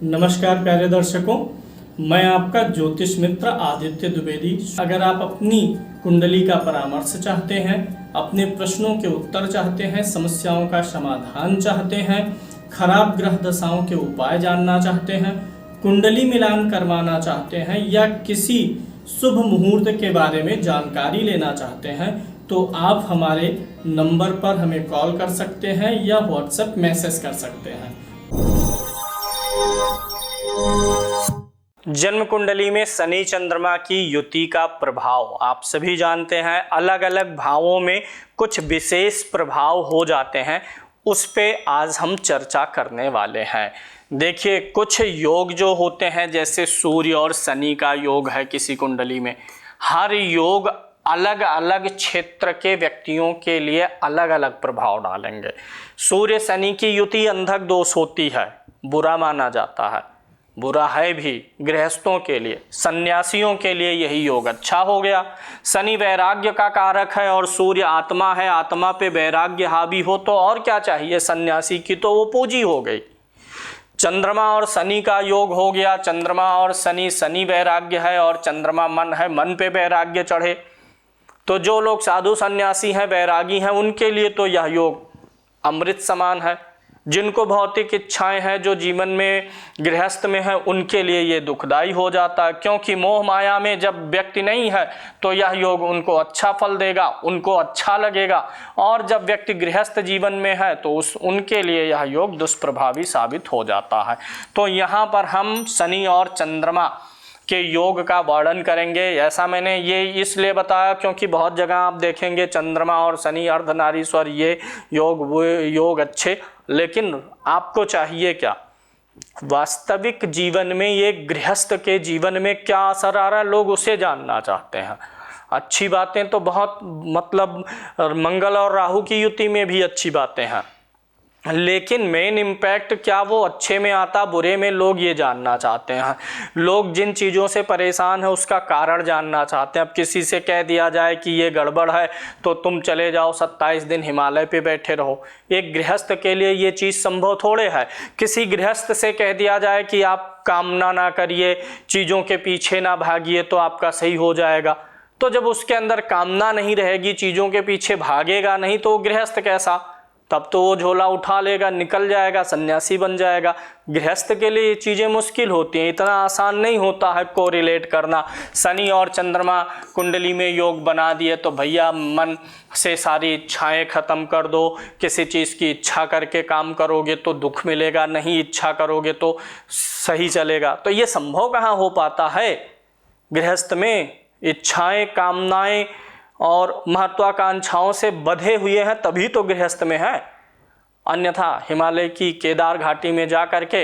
नमस्कार प्यारे दर्शकों, मैं आपका ज्योतिष मित्र आदित्य द्विवेदी। अगर आप अपनी कुंडली का परामर्श चाहते हैं, अपने प्रश्नों के उत्तर चाहते हैं, समस्याओं का समाधान चाहते हैं, खराब ग्रह दशाओं के उपाय जानना चाहते हैं, कुंडली मिलान करवाना चाहते हैं या किसी शुभ मुहूर्त के बारे में जानकारी लेना चाहते हैं, तो आप हमारे नंबर पर हमें कॉल कर सकते हैं या व्हाट्सएप मैसेज कर सकते हैं। जन्म कुंडली में शनि चंद्रमा की युति का प्रभाव आप सभी जानते हैं। अलग अलग भावों में कुछ विशेष प्रभाव हो जाते हैं, उस पे आज हम चर्चा करने वाले हैं। देखिए, कुछ योग जो होते हैं, जैसे सूर्य और शनि का योग है किसी कुंडली में, हर योग अलग अलग क्षेत्र के व्यक्तियों के लिए अलग अलग प्रभाव डालेंगे। सूर्य शनि की युति अंधक दोष होती है, बुरा माना जाता है, बुरा है भी गृहस्थों के लिए। सन्यासियों के लिए यही योग अच्छा हो गया। शनि वैराग्य का कारक है और सूर्य आत्मा है, आत्मा पे वैराग्य हावी हो तो और क्या चाहिए सन्यासी की, तो वो पूंजी हो गई। चंद्रमा और शनि का योग हो गया। चंद्रमा और शनि, शनि वैराग्य है और चंद्रमा मन है, मन पे वैराग्य चढ़े। तो जो लोग साधु सन्यासी हैं, वैरागी हैं, उनके लिए तो यह योग अमृत समान है। जिनको भौतिक इच्छाएं हैं, जो जीवन में गृहस्थ में है, उनके लिए ये दुखदाई हो जाता है, क्योंकि मोह माया में जब व्यक्ति नहीं है तो यह योग उनको अच्छा फल देगा, उनको अच्छा लगेगा। और जब व्यक्ति गृहस्थ जीवन में है तो उनके लिए यह योग दुष्प्रभावी साबित हो जाता है। तो यहाँ पर हम शनि और चंद्रमा के योग का वर्णन करेंगे। ऐसा मैंने ये इसलिए बताया क्योंकि बहुत जगह आप देखेंगे चंद्रमा और शनि, अर्धनारीश्वर, ये योग वो योग अच्छे, लेकिन आपको चाहिए क्या वास्तविक जीवन में, ये गृहस्थ के जीवन में क्या असर आ रहा है, लोग उसे जानना चाहते हैं। अच्छी बातें तो बहुत, मतलब मंगल और राहु की युति में भी अच्छी बातें हैं, लेकिन मेन इम्पैक्ट क्या वो अच्छे में आता, बुरे में, लोग ये जानना चाहते हैं। लोग जिन चीज़ों से परेशान है उसका कारण जानना चाहते हैं। अब किसी से कह दिया जाए कि ये गड़बड़ है तो तुम चले जाओ 27 दिन हिमालय पे बैठे रहो, एक गृहस्थ के लिए ये चीज़ संभव थोड़े है। किसी गृहस्थ से कह दिया जाए कि आप कामना ना करिए, चीज़ों के पीछे ना भागिए तो आपका सही हो जाएगा, तो जब उसके अंदर कामना नहीं रहेगी, चीज़ों के पीछे भागेगा नहीं, तो वो गृहस्थ कैसा? तब तो वो झोला उठा लेगा, निकल जाएगा, सन्यासी बन जाएगा। गृहस्थ के लिए ये चीज़ें मुश्किल होती हैं, इतना आसान नहीं होता है कोरिलेट करना। शनि और चंद्रमा कुंडली में योग बना दिए तो भैया मन से सारी इच्छाएं खत्म कर दो। किसी चीज़ की इच्छा करके काम करोगे तो दुख मिलेगा, नहीं इच्छा करोगे तो सही चलेगा। तो ये संभव कहाँ हो पाता है गृहस्थ में? इच्छाएं, कामनाएं और महत्वाकांक्षाओं से बंधे हुए हैं तभी तो गृहस्थ में है। अन्यथा हिमालय की केदार घाटी में जा करके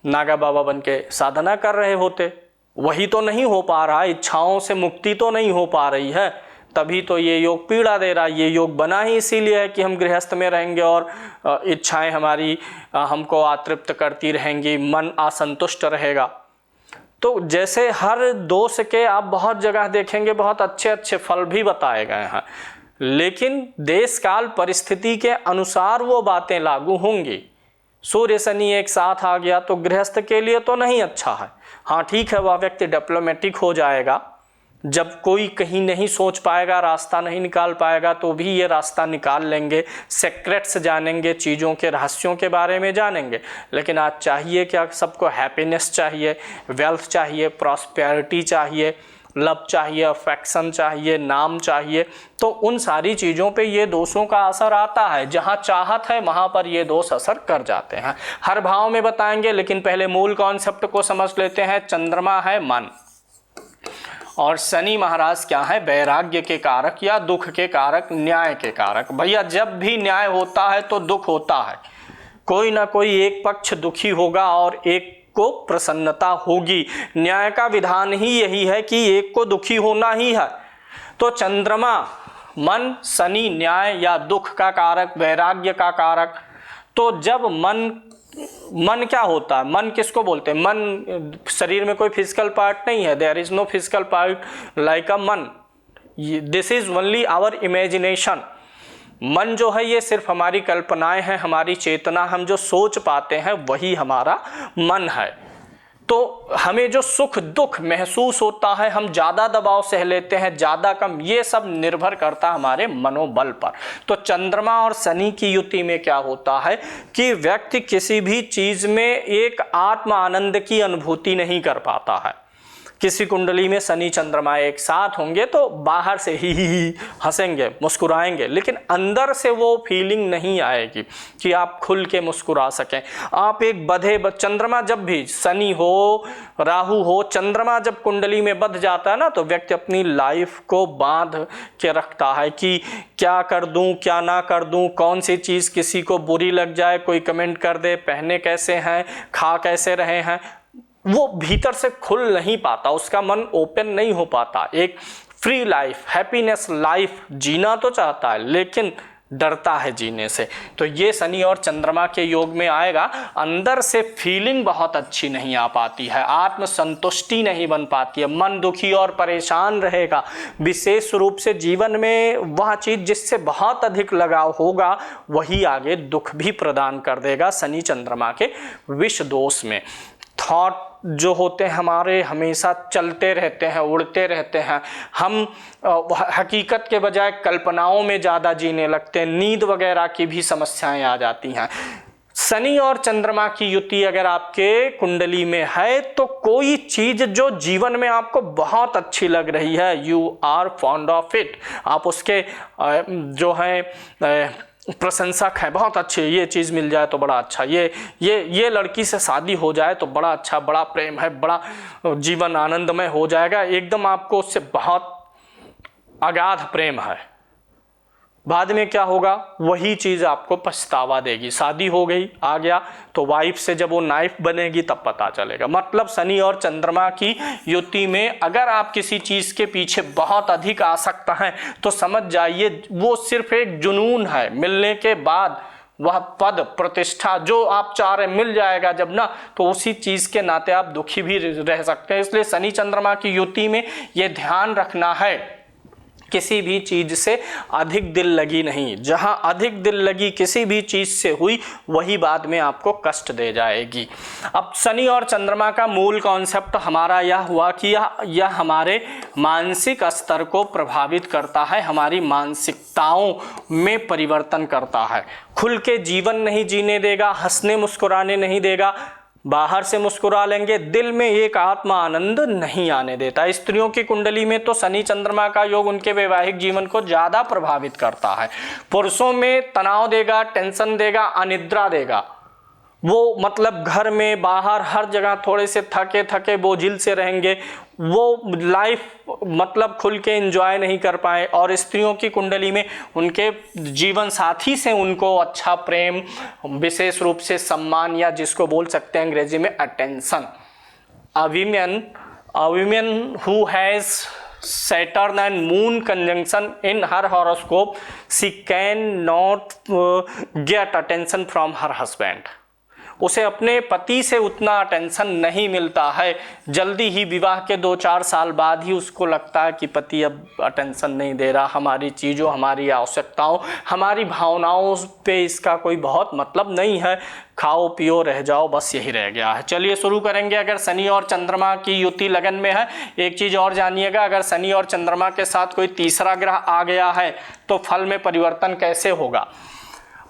नागा बाबा बन के साधना कर रहे होते, वही तो नहीं हो पा रहा, इच्छाओं से मुक्ति तो नहीं हो पा रही है, तभी तो ये योग पीड़ा दे रहा है। ये योग बना ही इसीलिए है कि हम गृहस्थ में रहेंगे और इच्छाएं हमारी हमको अतृप्त करती रहेंगी, मन असंतुष्ट रहेगा। तो जैसे हर दोष के आप बहुत जगह देखेंगे बहुत अच्छे अच्छे फल भी बताए गए हैं, लेकिन देश काल परिस्थिति के अनुसार वो बातें लागू होंगी। सूर्य शनि एक साथ आ गया तो गृहस्थ के लिए तो नहीं अच्छा है। हाँ ठीक है, वह व्यक्ति डिप्लोमेटिक हो जाएगा, जब कोई कहीं नहीं सोच पाएगा, रास्ता नहीं निकाल पाएगा तो भी ये रास्ता निकाल लेंगे, सीक्रेट्स जानेंगे, चीज़ों के रहस्यों के बारे में जानेंगे। लेकिन आज चाहिए क्या? सबको हैप्पीनेस चाहिए, वेल्थ चाहिए, प्रॉस्पेरिटी चाहिए, लव चाहिए, अफेक्शन चाहिए, नाम चाहिए। तो उन सारी चीज़ों पे ये दोषों का असर आता है। जहाँ चाहत है वहाँ पर ये दोष असर कर जाते हैं। हर भाव में बताएंगे, लेकिन पहले मूल कॉन्सेप्ट को समझ लेते हैं। चंद्रमा है मन और शनि महाराज क्या है? वैराग्य के कारक या दुख के कारक, न्याय के कारक। भैया जब भी न्याय होता है तो दुख होता है, कोई ना कोई एक पक्ष दुखी होगा और एक को प्रसन्नता होगी। न्याय का विधान ही यही है कि एक को दुखी होना ही है। तो चंद्रमा मन, शनि न्याय या दुख का कारक, वैराग्य का कारक। तो जब मन क्या होता है? मन किसको बोलते हैं? मन शरीर में कोई फिजिकल पार्ट नहीं है, there is no physical part like a मन, this is only our imagination. मन जो है ये सिर्फ हमारी कल्पनाएं हैं, हमारी चेतना, हम जो सोच पाते हैं वही हमारा मन है। तो हमें जो सुख दुख महसूस होता है, हम ज़्यादा दबाव सह लेते हैं, ज़्यादा कम, ये सब निर्भर करता है हमारे मनोबल पर। तो चंद्रमा और शनि की युति में क्या होता है कि व्यक्ति किसी भी चीज़ में एक आत्म आनंद की अनुभूति नहीं कर पाता है। किसी कुंडली में शनि चंद्रमा एक साथ होंगे तो बाहर से ही हंसेंगे, मुस्कुराएंगे, लेकिन अंदर से वो फीलिंग नहीं आएगी कि आप खुल के मुस्कुरा सकें। आप एक बधे चंद्रमा, जब भी शनि हो, राहु हो, चंद्रमा जब कुंडली में बध जाता है ना, तो व्यक्ति अपनी लाइफ को बांध के रखता है कि क्या कर दूं, क्या ना कर दूं, कौन सी चीज़ किसी को बुरी लग जाए, कोई कमेंट कर दे, पहने कैसे हैं, खा कैसे रहे हैं, वो भीतर से खुल नहीं पाता, उसका मन ओपन नहीं हो पाता। एक फ्री लाइफ, हैप्पीनेस लाइफ जीना तो चाहता है लेकिन डरता है जीने से। तो ये शनि और चंद्रमा के योग में आएगा, अंदर से फीलिंग बहुत अच्छी नहीं आ पाती है, आत्मसंतुष्टि नहीं बन पाती है, मन दुखी और परेशान रहेगा। विशेष रूप से जीवन में वह चीज़ जिससे बहुत अधिक लगाव होगा वही आगे दुख भी प्रदान कर देगा शनि चंद्रमा के विष दोष में। थॉट जो होते हैं हमारे हमेशा चलते रहते हैं, उड़ते रहते हैं, हम हकीकत के बजाय कल्पनाओं में ज़्यादा जीने लगते हैं, नींद वगैरह की भी समस्याएं आ जाती हैं। शनि और चंद्रमा की युति अगर आपके कुंडली में है तो कोई चीज़ जो जीवन में आपको बहुत अच्छी लग रही है, you are fond of it, आप उसके जो है प्रशंसक है, बहुत अच्छी ये चीज़ मिल जाए तो बड़ा अच्छा, ये लड़की से शादी हो जाए तो बड़ा अच्छा, बड़ा प्रेम है, बड़ा जीवन आनंदमय हो जाएगा, एकदम आपको उससे बहुत अगाध प्रेम है। बाद में क्या होगा, वही चीज़ आपको पछतावा देगी। शादी हो गई, आ गया तो वाइफ से जब वो नाइफ बनेगी तब पता चलेगा। मतलब शनि और चंद्रमा की युति में अगर आप किसी चीज़ के पीछे बहुत अधिक आसक्त हैं तो समझ जाइए वो सिर्फ एक जुनून है, मिलने के बाद वह पद प्रतिष्ठा जो आप चाह रहे मिल जाएगा जब ना, तो उसी चीज़ के नाते आप दुखी भी रह सकते हैं। इसलिए शनि चंद्रमा की युति में ये ध्यान रखना है किसी भी चीज़ से अधिक दिल लगी नहीं। जहां अधिक दिल लगी किसी भी चीज़ से हुई वही बाद में आपको कष्ट दे जाएगी। अब शनि और चंद्रमा का मूल कॉन्सेप्ट हमारा यह हुआ कि यह हमारे मानसिक स्तर को प्रभावित करता है, हमारी मानसिकताओं में परिवर्तन करता है, खुल के जीवन नहीं जीने देगा, हंसने मुस्कुराने नहीं देगा, बाहर से मुस्कुरा लेंगे, दिल में एक आत्मा आनंद नहीं आने देता। स्त्रियों की कुंडली में तो शनि चंद्रमा का योग उनके वैवाहिक जीवन को ज़्यादा प्रभावित करता है। पुरुषों में तनाव देगा, टेंशन देगा, अनिद्रा देगा। वो मतलब घर में बाहर हर जगह थोड़े से थके थके बोझिल से रहेंगे, वो लाइफ मतलब खुल के एंजॉय नहीं कर पाए। और स्त्रियों की कुंडली में उनके जीवन साथी से उनको अच्छा प्रेम, विशेष रूप से सम्मान, या जिसको बोल सकते हैं अंग्रेजी में attention. A women who has Saturn and Moon conjunction in her horoscope, she cannot get attention from her husband. उसे अपने पति से उतना अटेंशन नहीं मिलता है। जल्दी ही विवाह के 2-4 साल बाद ही उसको लगता है कि पति अब अटेंशन नहीं दे रहा, हमारी चीज़ों, हमारी आवश्यकताओं, हमारी भावनाओं पे इसका कोई बहुत मतलब नहीं है, खाओ पियो रह जाओ, बस यही रह गया है। चलिए शुरू करेंगे। अगर शनि और चंद्रमा की युति लगन में है, एक चीज़ और जानिएगा, अगर शनि और चंद्रमा के साथ कोई तीसरा ग्रह आ गया है तो फल में परिवर्तन कैसे होगा।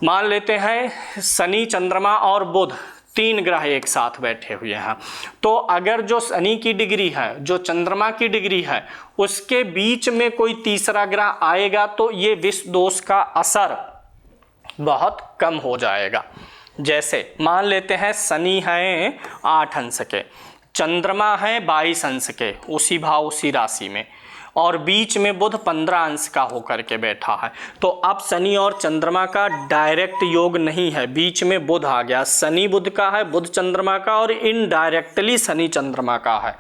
मान लेते हैं शनि चंद्रमा और बुध 3 ग्रह एक साथ बैठे हुए हैं, तो अगर जो शनि की डिग्री है, जो चंद्रमा की डिग्री है, उसके बीच में कोई तीसरा ग्रह आएगा तो ये विष दोष का असर बहुत कम हो जाएगा। जैसे मान लेते हैं शनि हैं 8 अंश के, चंद्रमा है 22 अंश के, उसी भाव उसी राशि में, और बीच में बुध 15 अंश का होकर के बैठा है। तो अब शनि और चंद्रमा का डायरेक्ट योग नहीं है, बीच में बुध आ गया, शनि बुध का है, बुध चंद्रमा का, और इनडायरेक्टली शनि चंद्रमा का है।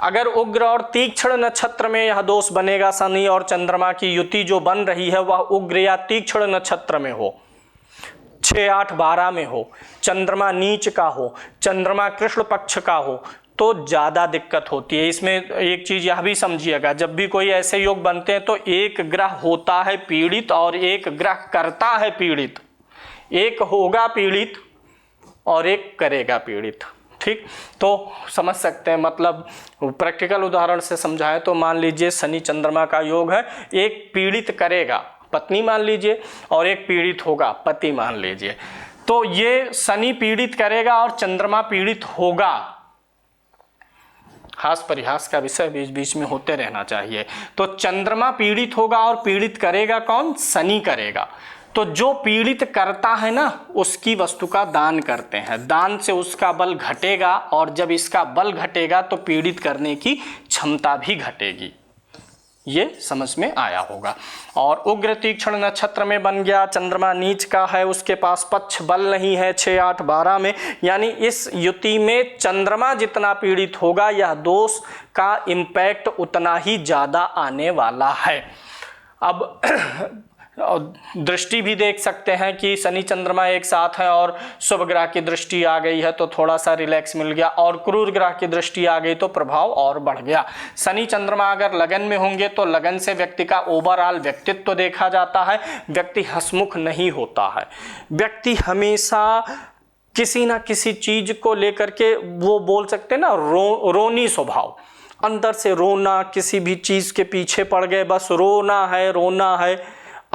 अगर उग्र और तीक्ष्ण नक्षत्र में यह दोष बनेगा, शनि और चंद्रमा की युति जो बन रही है वह उग्र या तीक्ष्ण नक्षत्र में हो, 6, 8, 12 में हो, चंद्रमा नीच का हो, चंद्रमा कृष्ण पक्ष का हो, तो ज़्यादा दिक्कत होती है। इसमें एक चीज़ यह भी समझिएगा, जब भी कोई ऐसे योग बनते हैं तो एक ग्रह होता है पीड़ित और एक ग्रह करता है पीड़ित। एक होगा पीड़ित और एक करेगा पीड़ित। ठीक, तो समझ सकते हैं, मतलब प्रैक्टिकल उदाहरण से समझाएं तो मान लीजिए शनि चंद्रमा का योग है, एक पीड़ित करेगा पत्नी मान लीजिए और एक पीड़ित होगा पति मान लीजिए। तो ये शनि पीड़ित करेगा और चंद्रमा पीड़ित होगा। हास परिहास का विषय बीच बीच में होते रहना चाहिए। तो चंद्रमा पीड़ित होगा और पीड़ित करेगा कौन? शनि करेगा। तो जो पीड़ित करता है ना, उसकी वस्तु का दान करते हैं, दान से उसका बल घटेगा और जब इसका बल घटेगा तो पीड़ित करने की क्षमता भी घटेगी। ये समझ में आया होगा। और उग्र तीक्ष्ण नक्षत्र में बन गया, चंद्रमा नीच का है, उसके पास पक्ष बल नहीं है 6, 8, 12 में, यानी इस युति में चंद्रमा जितना पीड़ित होगा यह दोष का इम्पैक्ट उतना ही ज़्यादा आने वाला है। अब दृष्टि भी देख सकते हैं कि शनि चंद्रमा एक साथ है और शुभ ग्रह की दृष्टि आ गई है तो थोड़ा सा रिलैक्स मिल गया, और क्रूर ग्रह की दृष्टि आ गई तो प्रभाव और बढ़ गया। शनि चंद्रमा अगर लगन में होंगे तो लगन से व्यक्ति का ओवरऑल व्यक्तित्व देखा जाता है, व्यक्ति हंसमुख नहीं होता है, व्यक्ति हमेशा किसी ना किसी चीज को लेकर के वो बोल सकते हैं ना रोनी स्वभाव, अंदर से रोना, किसी भी चीज के पीछे पड़ गए, बस रोना है,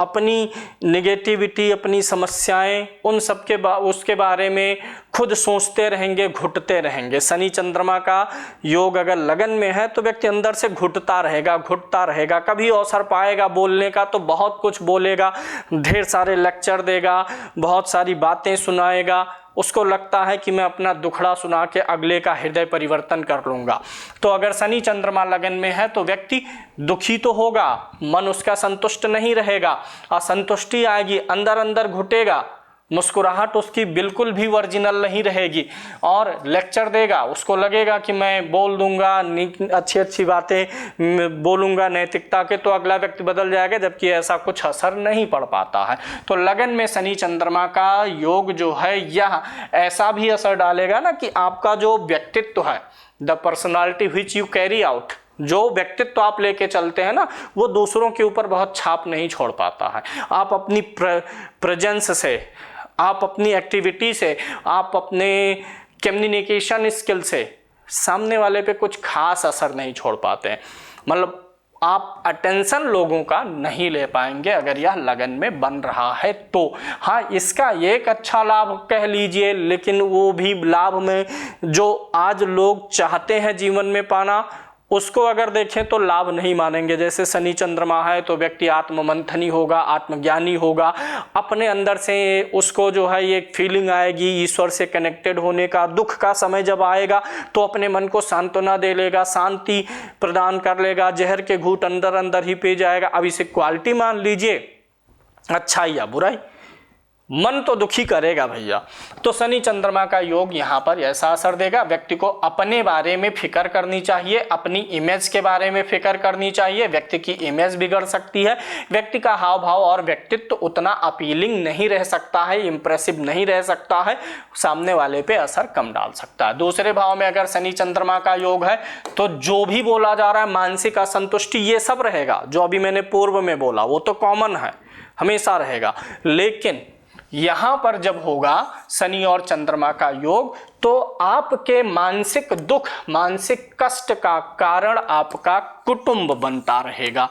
अपनी नेगेटिविटी, अपनी समस्याएं, उन सब के उसके बारे में खुद सोचते रहेंगे, घुटते रहेंगे। शनि चंद्रमा का योग अगर लगन में है तो व्यक्ति अंदर से घुटता रहेगा, कभी अवसर पाएगा बोलने का तो बहुत कुछ बोलेगा, ढेर सारे लेक्चर देगा, बहुत सारी बातें सुनाएगा, उसको लगता है कि मैं अपना दुखड़ा सुना के अगले का हृदय परिवर्तन कर लूँगा। तो अगर शनि चंद्रमा लगन में है तो व्यक्ति दुखी तो होगा, मन उसका संतुष्ट नहीं रहेगा, असंतुष्टि आएगी, अंदर अंदर घुटेगा, मुस्कुराहट उसकी बिल्कुल भी ओरिजिनल नहीं रहेगी, और लेक्चर देगा, उसको लगेगा कि मैं बोल दूंगा अच्छी बातें बोलूंगा नैतिकता के तो अगला व्यक्ति बदल जाएगा, जबकि ऐसा कुछ असर नहीं पड़ पाता है। तो लगन में शनि चंद्रमा का योग जो है यह ऐसा भी असर डालेगा ना कि आपका जो व्यक्तित्व है, the personality which you carry out, जो व्यक्तित्व आप लेके चलते हैं ना, वो दूसरों के ऊपर बहुत छाप नहीं छोड़ पाता है। आप अपनी प्रेजेंस से, आप अपनी एक्टिविटी से, आप अपने कम्युनिकेशन स्किल से सामने वाले पे कुछ खास असर नहीं छोड़ पाते हैं, मतलब आप अटेंशन लोगों का नहीं ले पाएंगे अगर यह लगन में बन रहा है तो। हाँ, इसका एक अच्छा लाभ कह लीजिए, लेकिन वो भी लाभ में जो आज लोग चाहते हैं जीवन में पाना, उसको अगर देखें तो लाभ नहीं मानेंगे। जैसे शनि चंद्रमा है तो व्यक्ति आत्ममंथनी होगा, आत्मज्ञानी होगा, अपने अंदर से उसको जो है एक फीलिंग आएगी ईश्वर से कनेक्टेड होने का। दुख का समय जब आएगा तो अपने मन को सांत्वना दे लेगा, शांति प्रदान कर लेगा, जहर के घूंट अंदर अंदर ही पी जाएगा। अब इसे क्वालिटी मान लीजिए, अच्छाई या बुराई, मन तो दुखी करेगा भैया। तो शनि चंद्रमा का योग यहाँ पर ऐसा असर देगा, व्यक्ति को अपने बारे में फिक्र करनी चाहिए, अपनी इमेज के बारे में फिक्र करनी चाहिए। व्यक्ति की इमेज बिगड़ सकती है, व्यक्ति का हाव भाव और व्यक्तित्व उतना अपीलिंग नहीं रह सकता है, इंप्रेसिव नहीं रह सकता है, सामने वाले पे असर कम डाल सकता है। दूसरे भाव में अगर शनि चंद्रमा का योग है तो जो भी बोला जा रहा है, मानसिक असंतुष्टि, ये सब रहेगा। जो अभी मैंने पूर्व में बोला वो तो कॉमन है, हमेशा रहेगा। लेकिन यहां पर जब होगा शनि और चंद्रमा का योग तो आपके मानसिक दुख, मानसिक कष्ट का कारण आपका कुटुंब बनता रहेगा।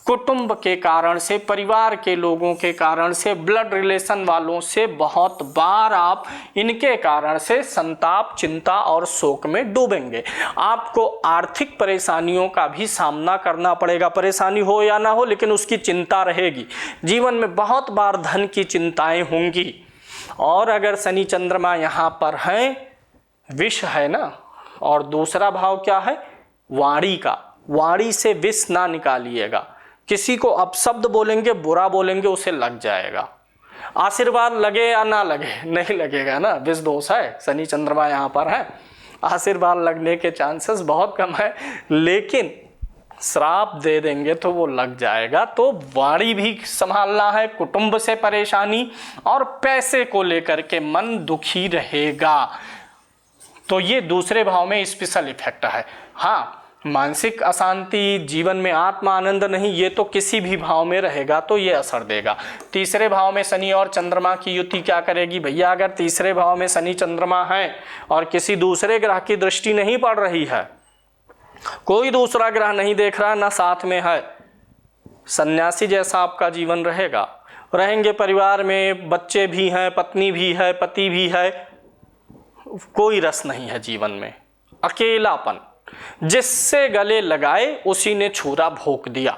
कुटुंब के कारण से, परिवार के लोगों के कारण से, ब्लड रिलेशन वालों से बहुत बार आप इनके कारण से संताप, चिंता और शोक में डूबेंगे। आपको आर्थिक परेशानियों का भी सामना करना पड़ेगा, परेशानी हो या ना हो लेकिन उसकी चिंता रहेगी। जीवन में बहुत बार धन की चिंताएं होंगी। और अगर शनि चंद्रमा यहाँ पर हैं, विष है ना, और दूसरा भाव क्या है, वाणी का, वाणी से विष ना निकालिएगा। किसी को अपशब्द बोलेंगे, बुरा बोलेंगे, उसे लग जाएगा। आशीर्वाद लगे या ना लगे, नहीं लगेगा ना, विष दोष है, शनि चंद्रमा यहाँ पर है, आशीर्वाद लगने के चांसेस बहुत कम है, लेकिन श्राप दे देंगे तो वो लग जाएगा। तो वाणी भी संभालना है, कुटुंब से परेशानी और पैसे को लेकर के मन दुखी रहेगा। तो ये दूसरे भाव में स्पेशल इफेक्ट है। हाँ, मानसिक अशांति, जीवन में आत्म आनंद नहीं, ये तो किसी भी भाव में रहेगा तो ये असर देगा। तीसरे भाव में शनि और चंद्रमा की युति क्या करेगी भैया? अगर तीसरे भाव में शनि चंद्रमा है और किसी दूसरे ग्रह की दृष्टि नहीं पड़ रही है, कोई दूसरा ग्रह नहीं देख रहा, ना साथ में है, सन्यासी जैसा आपका जीवन रहेगा। रहेंगे परिवार में, बच्चे भी हैं, पत्नी भी है, पति भी है, कोई रस नहीं है जीवन में, अकेलापन। जिससे गले लगाए उसी ने छुरा भोंक दिया।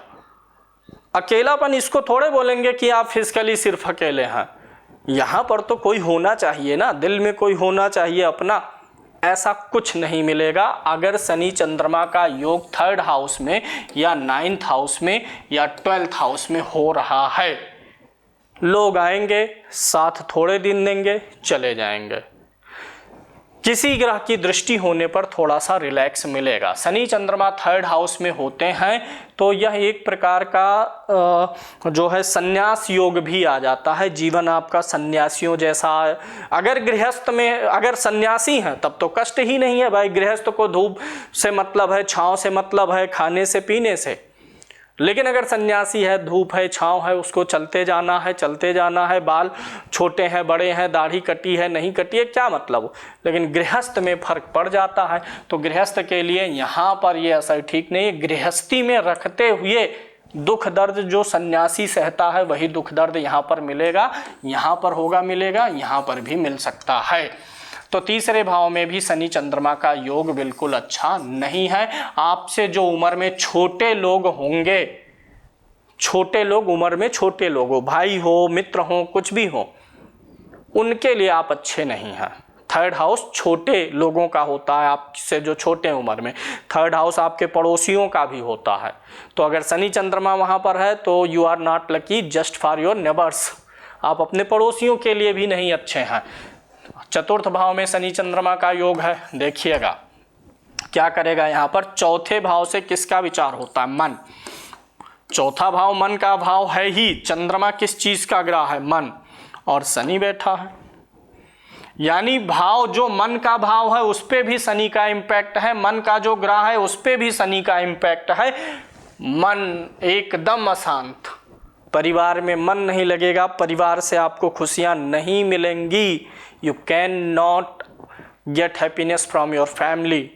अकेलापन इसको थोड़े बोलेंगे कि आप फिजिकली सिर्फ अकेले हैं, यहां पर तो कोई होना चाहिए ना, दिल में कोई होना चाहिए अपना। ऐसा कुछ नहीं मिलेगा अगर शनि चंद्रमा का योग 3rd हाउस में या 9th हाउस में या 12th हाउस में हो रहा है। लोग आएंगे, साथ थोड़े दिन देंगे, चले जाएंगे। किसी ग्रह की दृष्टि होने पर थोड़ा सा रिलैक्स मिलेगा। शनि चंद्रमा 3rd हाउस में होते हैं तो यह एक प्रकार का जो है संन्यास योग भी आ जाता है। जीवन आपका सन्यासियों जैसा। अगर गृहस्थ में अगर सन्यासी हैं तब तो कष्ट ही नहीं है भाई। गृहस्थ को धूप से मतलब है, छांव से मतलब है, खाने से पीने से। लेकिन अगर सन्यासी है, धूप है, छांव है, उसको चलते जाना है, चलते जाना है। बाल छोटे हैं, बड़े हैं, दाढ़ी कटी है, नहीं कटी है, क्या मतलब। लेकिन गृहस्थ में फर्क पड़ जाता है। तो गृहस्थ के लिए यहाँ पर ये असर ठीक नहीं है। गृहस्थी में रखते हुए दुख दर्द जो सन्यासी सहता है वही दुख दर्द यहाँ पर मिलेगा, यहाँ पर होगा, मिलेगा, यहाँ पर भी मिल सकता है। तो तीसरे भाव में भी शनि चंद्रमा का योग बिल्कुल अच्छा नहीं है। आपसे जो उम्र में छोटे लोग होंगे, छोटे लोग, उम्र में छोटे लोग हो, भाई हो, मित्र हो, कुछ भी हो, उनके लिए आप अच्छे नहीं हैं। 3rd हाउस छोटे लोगों का होता है, आपसे जो छोटे उम्र में। 3rd हाउस आपके पड़ोसियों का भी होता है। तो अगर शनि चंद्रमा वहाँ पर है तो you are not lucky just for your neighbours. आप अपने पड़ोसियों के लिए भी नहीं अच्छे हैं। 4th भाव में शनि चंद्रमा का योग है। देखिएगा क्या करेगा यहाँ पर। 4थे भाव से किसका विचार होता है? मन। 4था भाव मन का भाव है ही। चंद्रमा किस चीज का ग्रह है? मन। और शनि बैठा है, यानी भाव जो मन का भाव है उस पे भी शनि का इम्पैक्ट है। मन का जो ग्रह है उस पे भी शनि का इम्पैक्ट है। मन एकदम अशांत, परिवार में मन नहीं लगेगा, परिवार से आपको खुशियां नहीं मिलेंगी। You can not get happiness from your family.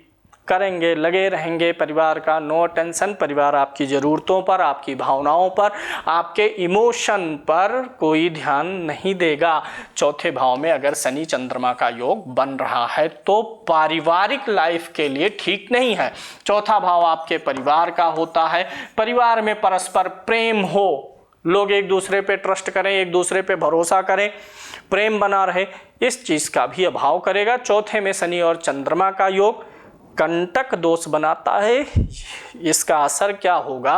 करेंगे, लगे रहेंगे परिवार का, नो टेंशन। परिवार आपकी ज़रूरतों पर, आपकी भावनाओं पर, आपके इमोशन पर कोई ध्यान नहीं देगा। 4थे भाव में अगर शनि चंद्रमा का योग बन रहा है तो पारिवारिक लाइफ के लिए ठीक नहीं है। 4था भाव आपके परिवार का होता है। परिवार में परस्पर प्रेम हो, लोग एक दूसरे पे ट्रस्ट करें, एक दूसरे पे भरोसा करें, प्रेम बना रहे, इस चीज का भी अभाव करेगा। 4थे में शनि और चंद्रमा का योग कंटक दोष बनाता है। इसका असर क्या होगा?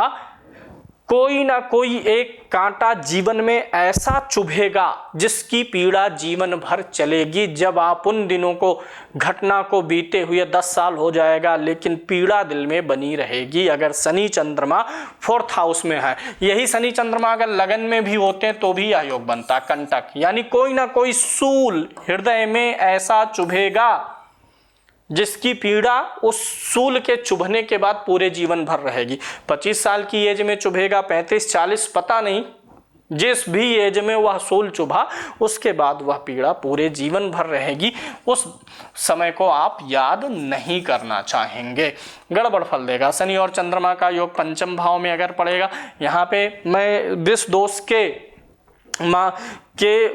कोई ना कोई एक कांटा जीवन में ऐसा चुभेगा जिसकी पीड़ा जीवन भर चलेगी। जब आप उन दिनों को, घटना को बीते हुए 10 साल हो जाएगा लेकिन पीड़ा दिल में बनी रहेगी। अगर शनि चंद्रमा 4th हाउस में है, यही शनि चंद्रमा अगर लगन में भी होते हैं तो भी यह योग बनता कंटक, यानी कोई ना कोई सूल हृदय में ऐसा चुभेगा जिसकी पीड़ा उस सूल के चुभने के बाद पूरे जीवन भर रहेगी। 25 साल की एज में चुभेगा, 35-40 पता नहीं, जिस भी एज में वह सूल चुभा उसके बाद वह पीड़ा पूरे जीवन भर रहेगी। उस समय को आप याद नहीं करना चाहेंगे, गड़बड़ फल देगा। शनि और चंद्रमा का योग 5म भाव में अगर पड़ेगा, यहाँ पे मैं विष दोष के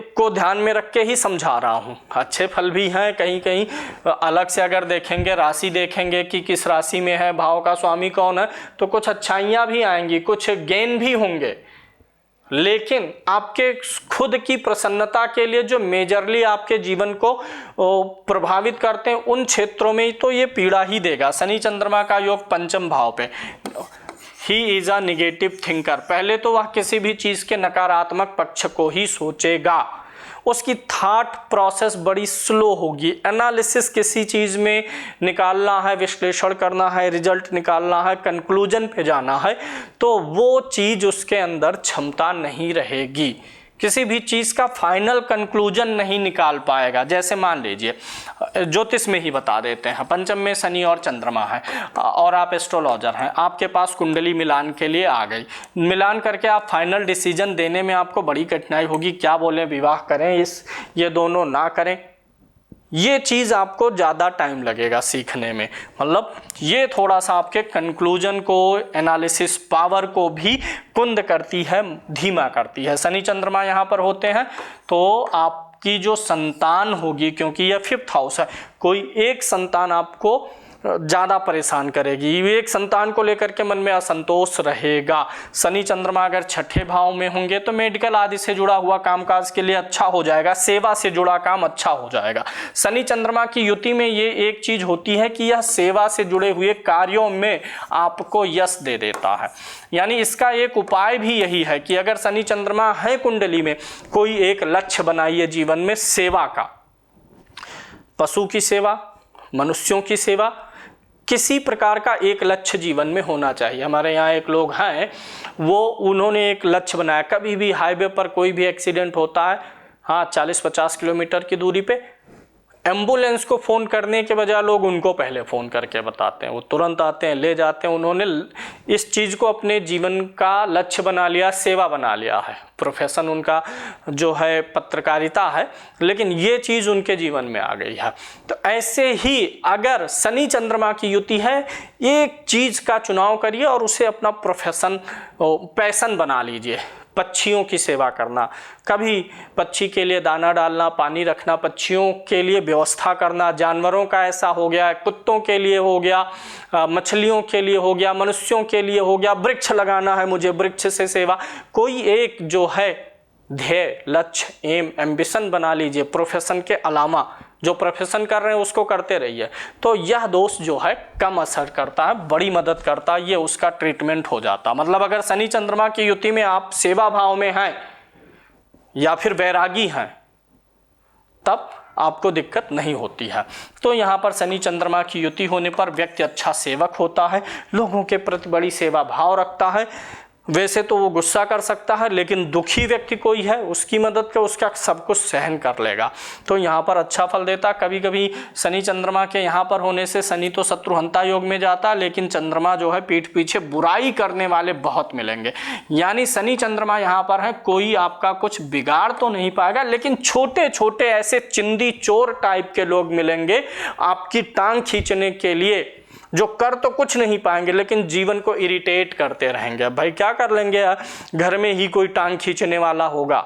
को ध्यान में रख के ही समझा रहा हूँ। अच्छे फल भी हैं, कहीं कहीं अलग से अगर देखेंगे, राशि देखेंगे कि किस राशि में है, भाव का स्वामी कौन है, तो कुछ अच्छाइयाँ भी आएंगी, कुछ गेन भी होंगे। लेकिन आपके खुद की प्रसन्नता के लिए जो मेजरली आपके जीवन को प्रभावित करते हैं उन क्षेत्रों में तो ये पीड़ा ही देगा। शनि चंद्रमा का योग 5म भाव पे। He is a negative thinker. पहले तो वह किसी भी चीज के नकारात्मक पक्ष को ही सोचेगा। उसकी थॉट प्रोसेस बड़ी स्लो होगी। एनालिसिस किसी चीज में निकालना है, विश्लेषण करना है, रिजल्ट निकालना है, कंक्लूजन पे जाना है, तो वो चीज उसके अंदर क्षमता नहीं रहेगी। किसी भी चीज़ का फाइनल कंक्लूजन नहीं निकाल पाएगा। जैसे मान लीजिए ज्योतिष में ही बता देते हैं, पंचम में शनि और चंद्रमा है और आप एस्ट्रोलॉजर हैं, आपके पास कुंडली मिलान के लिए आ गई, मिलान करके आप फाइनल डिसीजन देने में आपको बड़ी कठिनाई होगी, क्या बोले, विवाह करें ये दोनों ना करें, ये चीज़ आपको ज़्यादा टाइम लगेगा सीखने में। मतलब ये थोड़ा सा आपके कंक्लूजन को, एनालिसिस पावर को भी कुंद करती है, धीमा करती है। शनि चंद्रमा यहाँ पर होते हैं तो आपकी जो संतान होगी, क्योंकि यह 5th हाउस है, कोई एक संतान आपको ज़्यादा परेशान करेगी, एक संतान को लेकर के मन में असंतोष रहेगा। शनि चंद्रमा अगर 6ठे भाव में होंगे तो मेडिकल आदि से जुड़ा हुआ कामकाज के लिए अच्छा हो जाएगा, सेवा से जुड़ा काम अच्छा हो जाएगा। शनि चंद्रमा की युति में ये एक चीज होती है कि यह सेवा से जुड़े हुए कार्यों में आपको यश दे देता है। यानी इसका एक उपाय भी यही है कि अगर शनि चंद्रमा है कुंडली में, कोई एक लक्ष्य बनाइए जीवन में सेवा का, पशु की सेवा, मनुष्यों की सेवा, किसी प्रकार का एक लक्ष्य जीवन में होना चाहिए। हमारे यहाँ एक लोग हैं, उन्होंने एक लक्ष्य बनाया, कभी भी हाईवे पर कोई भी एक्सीडेंट होता है, हाँ 40-50 किलोमीटर की दूरी पे, एम्बुलेंस को फ़ोन करने के बजाय लोग उनको पहले फ़ोन करके बताते हैं, वो तुरंत आते हैं, ले जाते हैं। उन्होंने इस चीज़ को अपने जीवन का लक्ष्य बना लिया, सेवा बना लिया है। प्रोफेशन उनका जो है पत्रकारिता है, लेकिन ये चीज़ उनके जीवन में आ गई है। तो ऐसे ही अगर शनि चंद्रमा की युति है, एक चीज़ का चुनाव करिए और उसे अपना प्रोफेशन, पैशन बना लीजिए। पक्षियों की सेवा करना, कभी पक्षी के लिए दाना डालना, पानी रखना, पक्षियों के लिए व्यवस्था करना, जानवरों का ऐसा हो गया, कुत्तों के लिए हो गया, मछलियों के लिए हो गया, मनुष्यों के लिए हो गया, वृक्ष लगाना है मुझे, वृक्ष से सेवा, कोई एक जो है ध्येय, लक्ष्य, एम, एम्बिशन बना लीजिए। प्रोफेशन के अलावा जो प्रोफेशन कर रहे हैं उसको करते रहिए, तो यह दोष जो है कम असर करता है, बड़ी मदद करता है, ये उसका ट्रीटमेंट हो जाता। मतलब अगर शनि चंद्रमा की युति में आप सेवा भाव में हैं या फिर वैरागी हैं, तब आपको दिक्कत नहीं होती है। तो यहाँ पर शनि चंद्रमा की युति होने पर व्यक्ति अच्छा सेवक होता है, लोगों के प्रति बड़ी सेवा भाव रखता है। वैसे तो वो गुस्सा कर सकता है, लेकिन दुखी व्यक्ति कोई है उसकी मदद कर, उसका सब कुछ सहन कर लेगा, तो यहाँ पर अच्छा फल देता। कभी कभी शनि चंद्रमा के यहाँ पर होने से, शनि तो शत्रुहंता योग में जाता, लेकिन चंद्रमा जो है पीठ पीछे बुराई करने वाले बहुत मिलेंगे। यानी शनि चंद्रमा यहाँ पर है, कोई आपका कुछ बिगाड़ तो नहीं पाएगा, लेकिन छोटे छोटे ऐसे चिंदी चोर टाइप के लोग मिलेंगे आपकी टांग खींचने के लिए, जो कर तो कुछ नहीं पाएंगे लेकिन जीवन को इरिटेट करते रहेंगे। भाई क्या कर लेंगे, घर में ही कोई टांग खींचने वाला होगा,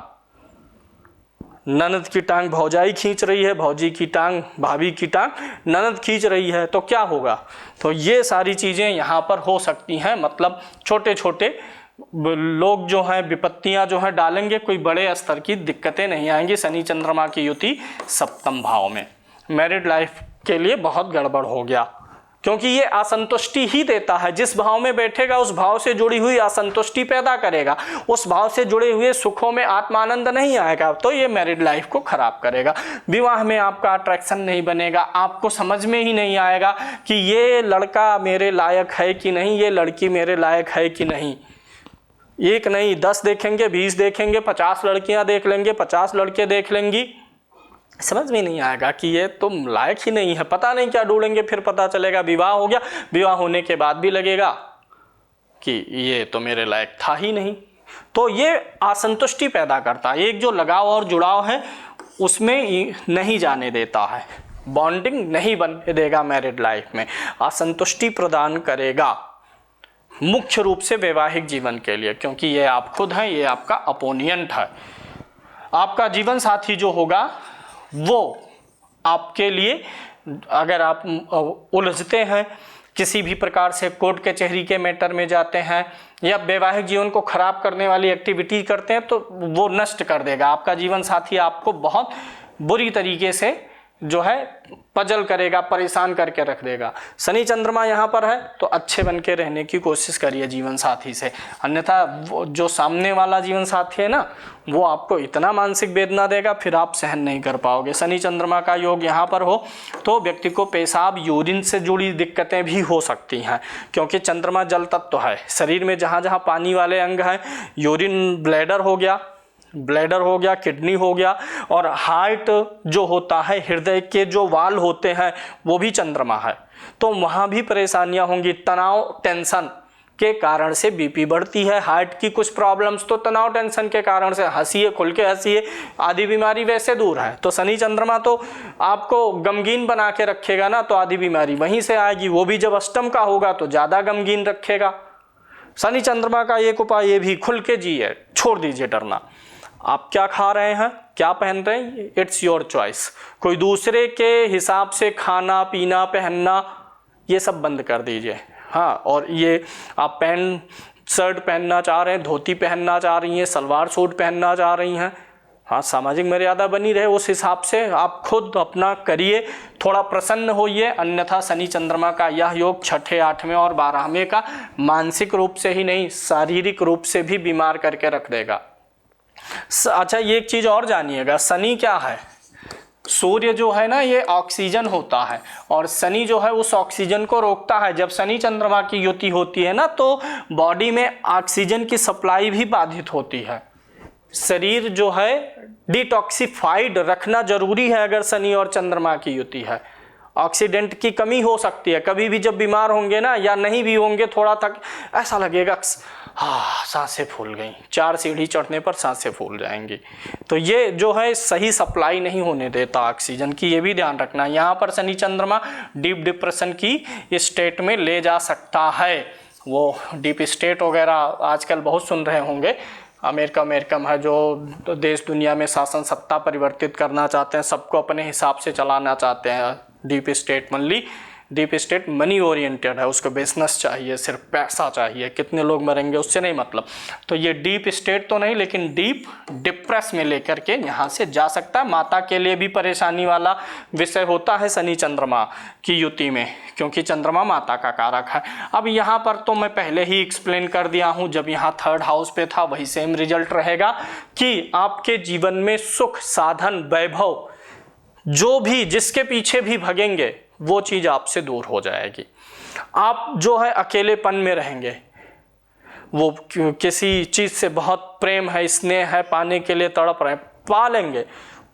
ननद की टांग भौजाई खींच रही है, भौजी की टांग भाभी की टांग ननद खींच रही है, तो क्या होगा। तो ये सारी चीज़ें यहाँ पर हो सकती हैं। मतलब छोटे छोटे लोग जो हैं विपत्तियां जो हैं डालेंगे, कोई बड़े स्तर की दिक्कतें नहीं आएंगी। शनि चंद्रमा की युति 7वें भाव में मैरिड लाइफ के लिए बहुत गड़बड़ हो गया, क्योंकि ये असंतुष्टि ही देता है। जिस भाव में बैठेगा उस भाव से जुड़ी हुई असंतुष्टि पैदा करेगा, उस भाव से जुड़े हुए सुखों में आत्मानंद नहीं आएगा, तो ये मैरिड लाइफ को खराब करेगा। विवाह में आपका अट्रैक्शन नहीं बनेगा, आपको समझ में ही नहीं आएगा कि ये लड़का मेरे लायक है कि नहीं, ये लड़की मेरे लायक है कि नहीं। एक नहीं 10 देखेंगे, 20 देखेंगे, 50 लड़कियां देख लेंगे, 50 लड़के देख लेंगी, समझ में नहीं आएगा कि ये तुम लायक ही नहीं है। पता नहीं क्या ढूंढेंगे, फिर पता चलेगा विवाह हो गया, विवाह होने के बाद भी लगेगा कि ये तो मेरे लायक था ही नहीं। तो ये असंतुष्टि पैदा करता है, एक जो लगाव और जुड़ाव है उसमें नहीं जाने देता है, बॉन्डिंग नहीं बनने देगा मैरिड लाइफ में, असंतुष्टि प्रदान करेगा मुख्य रूप से वैवाहिक जीवन के लिए, क्योंकि ये आप खुद हैं, ये आपका अपोनेंट है। आपका जीवन साथी जो होगा वो आपके लिए, अगर आप उलझते हैं किसी भी प्रकार से, कोर्ट कचहरी के मैटर में जाते हैं या वैवाहिक जीवन को खराब करने वाली एक्टिविटी करते हैं, तो वो नष्ट कर देगा। आपका जीवन साथी आपको बहुत बुरी तरीके से जो है पजल करेगा, परेशान करके रख देगा। शनि चंद्रमा यहाँ पर है तो अच्छे बन के रहने की कोशिश करिए जीवन साथी से, अन्यथा वो जो सामने वाला जीवन साथी है ना, वो आपको इतना मानसिक वेदना देगा फिर आप सहन नहीं कर पाओगे। शनि चंद्रमा का योग यहाँ पर हो तो व्यक्ति को पेशाब, यूरिन से जुड़ी दिक्कतें भी हो सकती हैं, क्योंकि चंद्रमा जल तत्व है। शरीर में जहाँ जहाँ पानी वाले अंग हैं, यूरिन ब्लैडर हो गया, ब्लैडर हो गया, किडनी हो गया, और हार्ट जो होता है, हृदय के जो वाल्व होते हैं वो भी चंद्रमा है, तो वहाँ भी परेशानियाँ होंगी। तनाव, टेंशन के कारण से बीपी बढ़ती है, हार्ट की कुछ प्रॉब्लम्स तो तनाव टेंशन के कारण से, हंसिए, खुल के हंसिए, आधी बीमारी वैसे दूर है। तो शनि चंद्रमा तो आपको गमगीन बना के रखेगा ना, तो आधी बीमारी वहीं से आएगी, वो भी जब अष्टम का होगा तो ज़्यादा गमगीन रखेगा। शनि चंद्रमा का एक उपाय ये भी, खुल के जिए, छोड़ दीजिए डरना। आप क्या खा रहे हैं, क्या पहन रहे हैं, इट्स योर चॉइस। कोई दूसरे के हिसाब से खाना पीना पहनना ये सब बंद कर दीजिए। हाँ, और ये आप पैंट शर्ट पहनना चाह रहे हैं, धोती पहनना चाह रही हैं, सलवार सूट पहनना चाह रही हैं, हाँ, सामाजिक मर्यादा बनी रहे, उस हिसाब से आप खुद अपना करिए, थोड़ा प्रसन्न होइए। अन्यथा शनि चंद्रमा का यह योग 6ठे, 8वें और 12वें का मानसिक रूप से ही नहीं, शारीरिक रूप से भी बीमार करके रख देगा। अच्छा, ये एक चीज़ और जानिएगा, शनि क्या है? सूर्य जो है ना, ये ऑक्सीजन होता है, और शनि जो है उस ऑक्सीजन को रोकता है। जब शनि चंद्रमा की युति होती है ना, तो बॉडी में ऑक्सीजन की सप्लाई भी बाधित होती है। शरीर जो है डिटॉक्सिफाइड रखना जरूरी है अगर शनि और चंद्रमा की युति है। ऑक्सीडेंट की कमी हो सकती है, कभी भी जब बीमार होंगे ना, या नहीं भी होंगे, थोड़ा तक ऐसा लगेगा, हाँ, सांसें फूल गई, 4 सीढ़ी चढ़ने पर सांसें फूल जाएंगी। तो ये जो है सही सप्लाई नहीं होने देता ऑक्सीजन की, ये भी ध्यान रखना। यहाँ पर शनि चंद्रमा डीप डिप्रेशन की स्टेट में ले जा सकता है। वो डीप स्टेट वगैरह आजकल बहुत सुन रहे होंगे, अमेरिका में है, जो देश दुनिया में शासन सत्ता परिवर्तित करना चाहते हैं, सबको अपने हिसाब से चलाना चाहते हैं। Deep state mainly, deep state money oriented है, उसको बिजनेस चाहिए, सिर्फ पैसा चाहिए, कितने लोग मरेंगे उससे नहीं मतलब। तो ये डीप स्टेट तो नहीं, लेकिन डीप डिप्रेस में लेकर के यहाँ से जा सकता है। माता के लिए भी परेशानी वाला विषय होता है शनि चंद्रमा की युति में, क्योंकि चंद्रमा माता का कारक है। अब यहाँ पर तो मैं पहले ही एक्सप्लेन कर दिया हूँ, जब यहाँ 3rd हाउस पे था वही सेम रिजल्ट रहेगा कि आपके जीवन में सुख, साधन, वैभव, जो भी जिसके पीछे भी भगेंगे वो चीज़ आपसे दूर हो जाएगी। आप जो है अकेलेपन में रहेंगे, वो किसी चीज़ से बहुत प्रेम है, स्नेह है, पाने के लिए तड़प रहे हैं, पा लेंगे,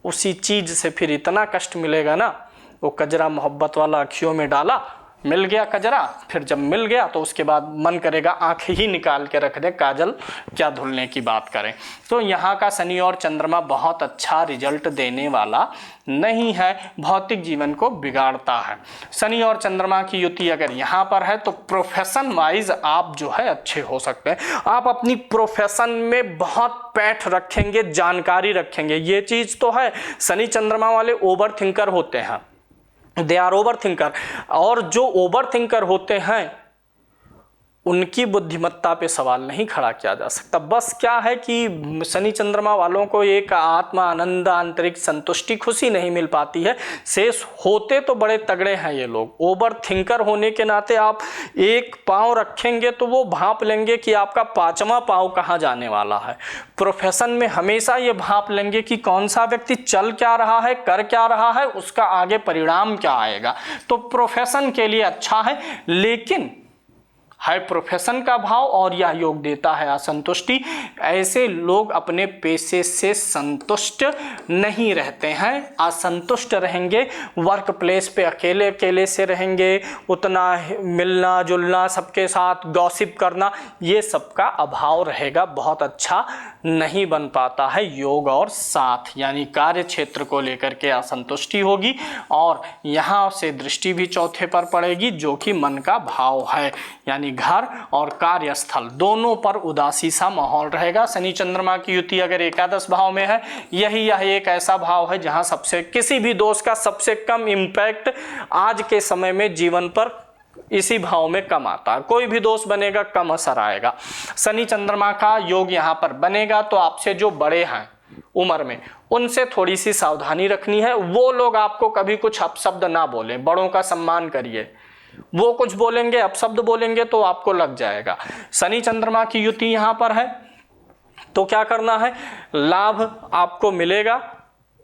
उसी चीज़ से फिर इतना कष्ट मिलेगा ना। वो कजरा मोहब्बत वाला अखियों में डाला, मिल गया कजरा, फिर जब मिल गया तो उसके बाद मन करेगा आंखें ही निकाल के रख दे, काजल क्या धुलने की बात करें। तो यहाँ का शनि और चंद्रमा बहुत अच्छा रिजल्ट देने वाला नहीं है, भौतिक जीवन को बिगाड़ता है। शनि और चंद्रमा की युति अगर यहाँ पर है तो प्रोफेशन वाइज आप जो है अच्छे हो सकते हैं। आप अपनी प्रोफेशन में बहुत पैठ रखेंगे, जानकारी रखेंगे, ये चीज़ तो है। शनि चंद्रमा वाले ओवर थिंकर होते हैं, दे आर ओवर थिंकर, और जो ओवर थिंकर होते हैं उनकी बुद्धिमत्ता पे सवाल नहीं खड़ा किया जा सकता। बस क्या है कि शनि चंद्रमा वालों को एक आत्मा आनंद, आंतरिक संतुष्टि, खुशी नहीं मिल पाती है। शेष होते तो बड़े तगड़े हैं ये लोग। ओवर थिंकर होने के नाते आप एक पाँव रखेंगे तो वो भांप लेंगे कि आपका 5वां पाँव कहाँ जाने वाला है। प्रोफेशन में हमेशा ये भांप लेंगे कि कौन सा व्यक्ति चल क्या रहा है, कर क्या रहा है, उसका आगे परिणाम क्या आएगा। तो प्रोफेशन के लिए अच्छा है, लेकिन है प्रोफेशन का भाव और यह योग देता है असंतुष्टि। ऐसे लोग अपने पेशे से संतुष्ट नहीं रहते हैं, असंतुष्ट रहेंगे, वर्क प्लेस पे अकेले अकेले से रहेंगे, उतना मिलना जुलना, सबके साथ गॉसिप करना, ये सबका अभाव रहेगा, बहुत अच्छा नहीं बन पाता है योग और साथ, यानी कार्य क्षेत्र को लेकर के असंतुष्टि होगी। और यहाँ से दृष्टि भी चौथे पर पड़ेगी जो कि मन का भाव है, यानी घर और कार्यस्थल दोनों पर उदासी सा माहौल रहेगा। शनि चंद्रमा की युति अगर एकादश भाव में है, यह एक ऐसा भाव है जहां सबसे किसी भी दोष का सबसे कम इम्पैक्ट आज के समय में जीवन पर इसी भाव में कम आता है। कोई भी दोष बनेगा कम असर आएगा। शनि चंद्रमा का योग यहाँ पर बनेगा तो आपसे जो बड़े हैं उम्र में, उनसे थोड़ी सी सावधानी रखनी है। वो लोग आपको कभी कुछ अपशब्द ना बोले, बड़ों का सम्मान करिए। वो कुछ बोलेंगे, अपशब्द बोलेंगे तो आपको लग जाएगा। शनि चंद्रमा की युति यहाँ पर है तो क्या करना है, लाभ आपको मिलेगा,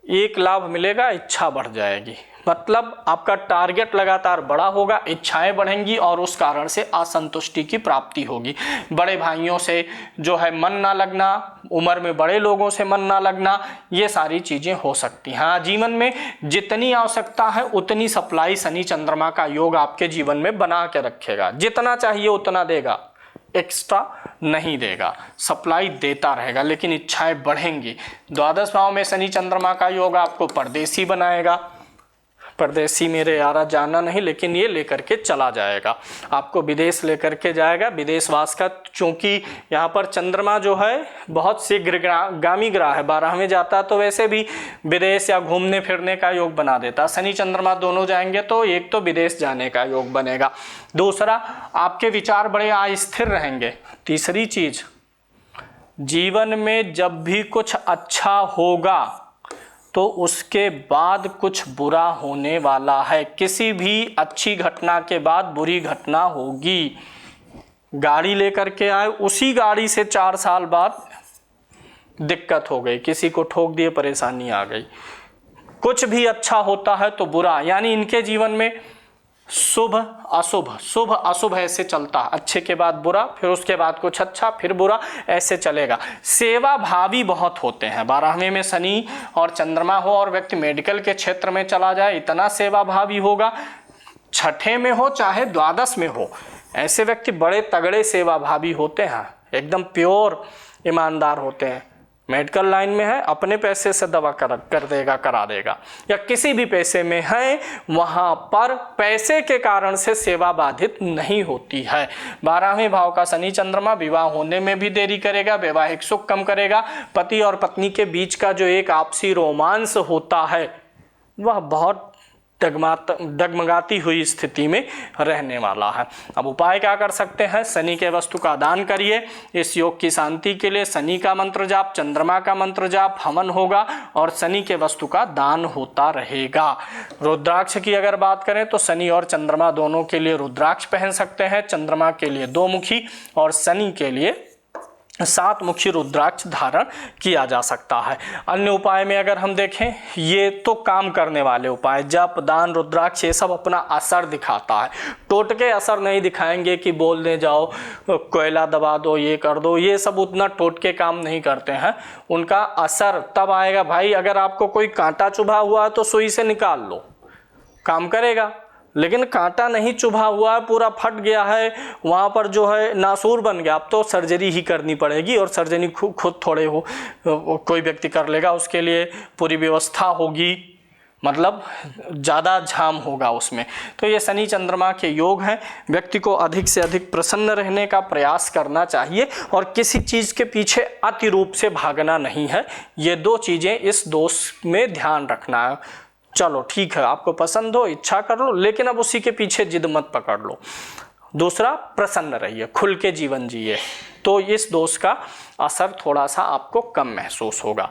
एक लाभ मिलेगा, इच्छा बढ़ जाएगी, मतलब आपका टारगेट लगातार बड़ा होगा, इच्छाएं बढ़ेंगी और उस कारण से असंतुष्टि की प्राप्ति होगी। बड़े भाइयों से जो है मन ना लगना, उम्र में बड़े लोगों से मन ना लगना, ये सारी चीजें हो सकती हैं। हाँ, जीवन में जितनी आवश्यकता है उतनी सप्लाई शनि चंद्रमा का योग आपके जीवन में बना के रखेगा। जितना चाहिए उतना देगा, एक्स्ट्रा नहीं देगा, सप्लाई देता रहेगा, लेकिन इच्छाएं बढ़ेंगी। द्वादश भाव में शनि चंद्रमा का योग आपको परदेसी बनाएगा। परदेसी मेरे यारा जाना नहीं, लेकिन ये लेकर के चला जाएगा, आपको विदेश लेकर के जाएगा। विदेशवास का, चूंकि यहाँ पर चंद्रमा जो है बहुत शीघ्रगामी ग्रह है, 12वें जाता तो वैसे भी विदेश या घूमने फिरने का योग बना देता। शनि चंद्रमा दोनों जाएंगे तो एक तो विदेश जाने का योग बनेगा, दूसरा आपके विचार बड़े अस्थिर रहेंगे। तीसरी चीज, जीवन में जब भी कुछ अच्छा होगा तो उसके बाद कुछ बुरा होने वाला है। किसी भी अच्छी घटना के बाद बुरी घटना होगी। गाड़ी लेकर के आए, उसी गाड़ी से 4 साल बाद दिक्कत हो गई, किसी को ठोक दिए, परेशानी आ गई। कुछ भी अच्छा होता है तो बुरा, यानी इनके जीवन में शुभ अशुभ, शुभ अशुभ ऐसे चलता, अच्छे के बाद बुरा, फिर उसके बाद कुछ अच्छा, फिर बुरा, ऐसे चलेगा। सेवा भावी बहुत होते हैं। 12वें में शनि और चंद्रमा हो और व्यक्ति मेडिकल के क्षेत्र में चला जाए, इतना सेवा भावी होगा। छठे में हो चाहे द्वादश में हो, ऐसे व्यक्ति बड़े तगड़े सेवा भावी होते हैं, एकदम प्योर ईमानदार होते हैं। मेडिकल लाइन में है, अपने पैसे से दवा कर देगा, करा देगा, या किसी भी पैसे में है, वहाँ पर पैसे के कारण से सेवा बाधित नहीं होती है। 12वें भाव का शनि चंद्रमा विवाह होने में भी देरी करेगा, वैवाहिक सुख कम करेगा। पति और पत्नी के बीच का जो एक आपसी रोमांस होता है वह बहुत डगमगाती हुई स्थिति में रहने वाला है। अब उपाय क्या कर सकते हैं? शनि के वस्तु का दान करिए। इस योग की शांति के लिए शनि का मंत्र जाप, चंद्रमा का मंत्र जाप, हवन होगा और शनि के वस्तु का दान होता रहेगा। रुद्राक्ष की अगर बात करें तो शनि और चंद्रमा दोनों के लिए रुद्राक्ष पहन सकते हैं। चंद्रमा के लिए 2 मुखी और शनि के लिए 7 मुखी रुद्राक्ष धारण किया जा सकता है। अन्य उपाय में अगर हम देखें, ये तो काम करने वाले उपाय, जप, दान, रुद्राक्ष, ये सब अपना असर दिखाता है। टोटके असर नहीं दिखाएंगे कि बोलने जाओ, कोयला दबा दो, ये कर दो, ये सब उतना टोटके काम नहीं करते हैं। उनका असर तब आएगा भाई, अगर आपको कोई कांटा चुभा हुआ है तो सुई से निकाल लो, काम करेगा। लेकिन कांटा नहीं चुभा हुआ है, पूरा फट गया है, वहाँ पर जो है नासूर बन गया, अब तो सर्जरी ही करनी पड़ेगी। और सर्जरी खुद थोड़े हो कोई व्यक्ति कर लेगा, उसके लिए पूरी व्यवस्था होगी, मतलब ज़्यादा झाम होगा उसमें। तो ये शनि चंद्रमा के योग हैं। व्यक्ति को अधिक से अधिक प्रसन्न रहने का प्रयास करना चाहिए और किसी चीज़ के पीछे अति रूप से भागना नहीं है। ये 2 चीज़ें इस दोष में ध्यान रखना है। चलो ठीक है, आपको पसंद हो इच्छा कर लो, लेकिन अब उसी के पीछे जिद मत पकड़ लो। दूसरा, प्रसन्न रहिए, खुल के जीवन जिए, तो इस दोष का असर थोड़ा सा आपको कम महसूस होगा।